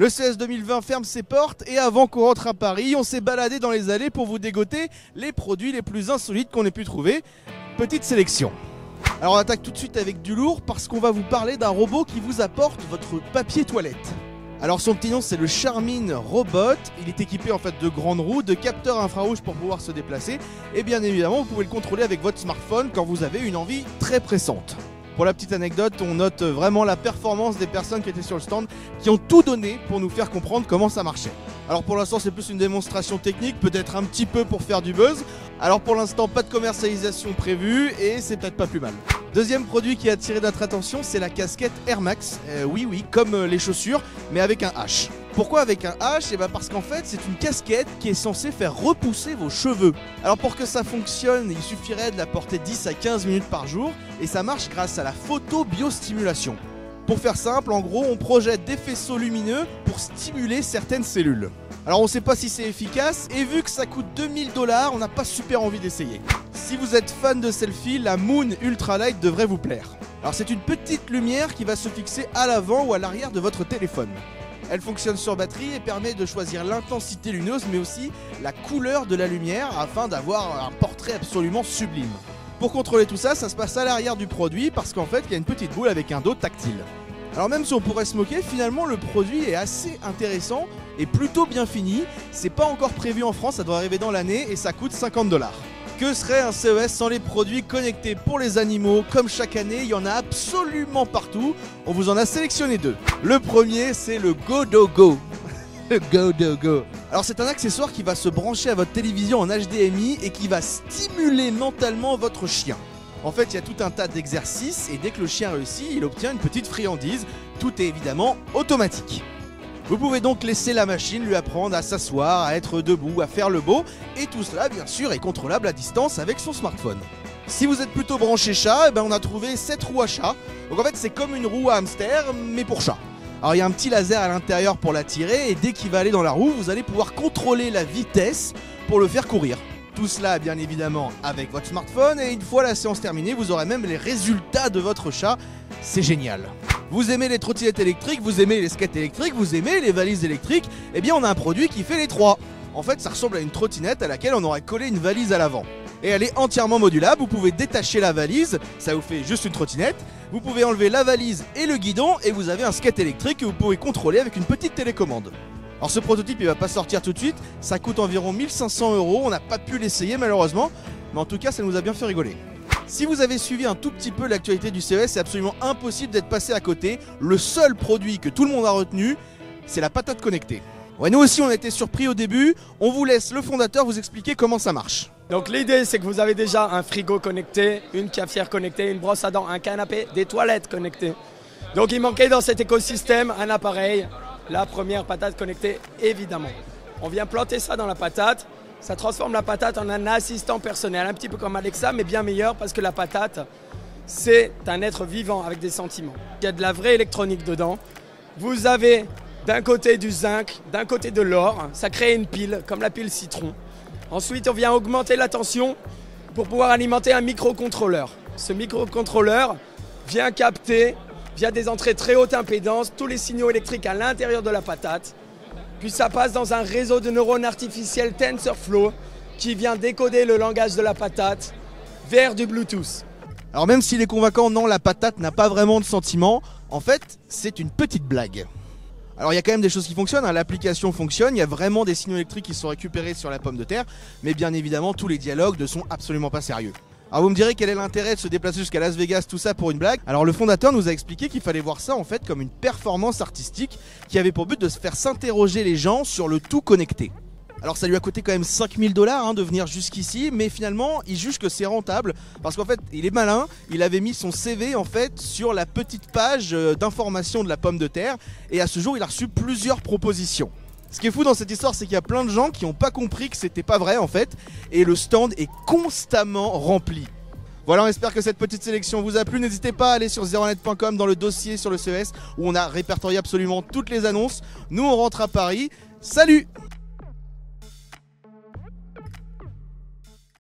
Le CES 2020 ferme ses portes et avant qu'on rentre à Paris, on s'est baladé dans les allées pour vous dégoter les produits les plus insolites qu'on ait pu trouver. Petite sélection. Alors on attaque tout de suite avec du lourd parce qu'on va vous parler d'un robot qui vous apporte votre papier toilette. Alors son petit nom c'est le Charmin Robot, il est équipé en fait de grandes roues, de capteurs infrarouges pour pouvoir se déplacer et bien évidemment vous pouvez le contrôler avec votre smartphone quand vous avez une envie très pressante. Pour la petite anecdote, on note vraiment la performance des personnes qui étaient sur le stand, qui ont tout donné pour nous faire comprendre comment ça marchait. Alors pour l'instant c'est plus une démonstration technique, peut-être un petit peu pour faire du buzz. Alors pour l'instant pas de commercialisation prévue et c'est peut-être pas plus mal. Deuxième produit qui a attiré notre attention, c'est la casquette Air Max. Oui, comme les chaussures, mais avec un H. Pourquoi avec un H? Parce qu'en fait c'est une casquette qui est censée faire repousser vos cheveux. Alors pour que ça fonctionne, il suffirait de la porter 10 à 15 minutes par jour et ça marche grâce à la photobiostimulation. Pour faire simple, en gros, on projette des faisceaux lumineux pour stimuler certaines cellules. Alors on ne sait pas si c'est efficace et vu que ça coûte 2000 $, on n'a pas super envie d'essayer. Si vous êtes fan de selfie, la Moon Ultralight devrait vous plaire. Alors c'est une petite lumière qui va se fixer à l'avant ou à l'arrière de votre téléphone. Elle fonctionne sur batterie et permet de choisir l'intensité lumineuse mais aussi la couleur de la lumière afin d'avoir un portrait absolument sublime. Pour contrôler tout ça, ça se passe à l'arrière du produit parce qu'en fait il y a une petite boule avec un dos tactile. Alors même si on pourrait se moquer, finalement le produit est assez intéressant et plutôt bien fini. C'est pas encore prévu en France, ça doit arriver dans l'année et ça coûte 50 $. Que serait un CES sans les produits connectés pour les animaux? Comme chaque année, il y en a absolument partout. On vous en a sélectionné deux. Le premier, c'est le GoDoggo. Le GoDoggo. Alors c'est un accessoire qui va se brancher à votre télévision en HDMI et qui va stimuler mentalement votre chien. En fait, il y a tout un tas d'exercices et dès que le chien réussit, il obtient une petite friandise. Tout est évidemment automatique. Vous pouvez donc laisser la machine lui apprendre à s'asseoir, à être debout, à faire le beau, et tout cela bien sûr est contrôlable à distance avec son smartphone. Si vous êtes plutôt branché chat, on a trouvé 7 roues à chat. Donc en fait c'est comme une roue à hamster, mais pour chat. Alors il y a un petit laser à l'intérieur pour la tirer, et dès qu'il va aller dans la roue, vous allez pouvoir contrôler la vitesse pour le faire courir. Tout cela bien évidemment avec votre smartphone, et une fois la séance terminée, vous aurez même les résultats de votre chat. C'est génial. Vous aimez les trottinettes électriques, vous aimez les skates électriques, vous aimez les valises électriques, eh bien on a un produit qui fait les trois. En fait ça ressemble à une trottinette à laquelle on aurait collé une valise à l'avant. Et elle est entièrement modulable, vous pouvez détacher la valise, ça vous fait juste une trottinette. Vous pouvez enlever la valise et le guidon et vous avez un skate électrique que vous pouvez contrôler avec une petite télécommande. Alors ce prototype il va pas sortir tout de suite, ça coûte environ 1500 €, on n'a pas pu l'essayer malheureusement, mais en tout cas ça nous a bien fait rigoler. Si vous avez suivi un tout petit peu l'actualité du CES, c'est absolument impossible d'être passé à côté. Le seul produit que tout le monde a retenu, c'est la patate connectée. Ouais, nous aussi on a été surpris au début, on vous laisse le fondateur vous expliquer comment ça marche. Donc l'idée c'est que vous avez déjà un frigo connecté, une cafetière connectée, une brosse à dents, un canapé, des toilettes connectées. Donc il manquait dans cet écosystème un appareil, la première patate connectée évidemment. On vient planter ça dans la patate. Ça transforme la patate en un assistant personnel, un petit peu comme Alexa, mais bien meilleur parce que la patate, c'est un être vivant avec des sentiments. Il y a de la vraie électronique dedans. Vous avez d'un côté du zinc, d'un côté de l'or. Ça crée une pile, comme la pile citron. Ensuite, on vient augmenter la tension pour pouvoir alimenter un microcontrôleur. Ce microcontrôleur vient capter, via des entrées très haute impédance, tous les signaux électriques à l'intérieur de la patate. Puis ça passe dans un réseau de neurones artificiels TensorFlow qui vient décoder le langage de la patate vers du Bluetooth. Alors même s'il est convaincant, non, la patate n'a pas vraiment de sentiments. En fait, c'est une petite blague. Alors il y a quand même des choses qui fonctionnent, hein. L'application fonctionne, il y a vraiment des signaux électriques qui sont récupérés sur la pomme de terre, mais bien évidemment tous les dialogues ne sont absolument pas sérieux. Alors vous me direz quel est l'intérêt de se déplacer jusqu'à Las Vegas, tout ça pour une blague? Alors le fondateur nous a expliqué qu'il fallait voir ça en fait comme une performance artistique qui avait pour but de se faire s'interroger les gens sur le tout connecté. Alors ça lui a coûté quand même 5000 $ de venir jusqu'ici, mais finalement il juge que c'est rentable parce qu'en fait il est malin, il avait mis son CV en fait sur la petite page d'information de la pomme de terre et à ce jour il a reçu plusieurs propositions. Ce qui est fou dans cette histoire, c'est qu'il y a plein de gens qui n'ont pas compris que c'était pas vrai en fait, et le stand est constamment rempli. Voilà, on espère que cette petite sélection vous a plu. N'hésitez pas à aller sur zeronet.com dans le dossier sur le CES où on a répertorié absolument toutes les annonces. Nous on rentre à Paris. Salut!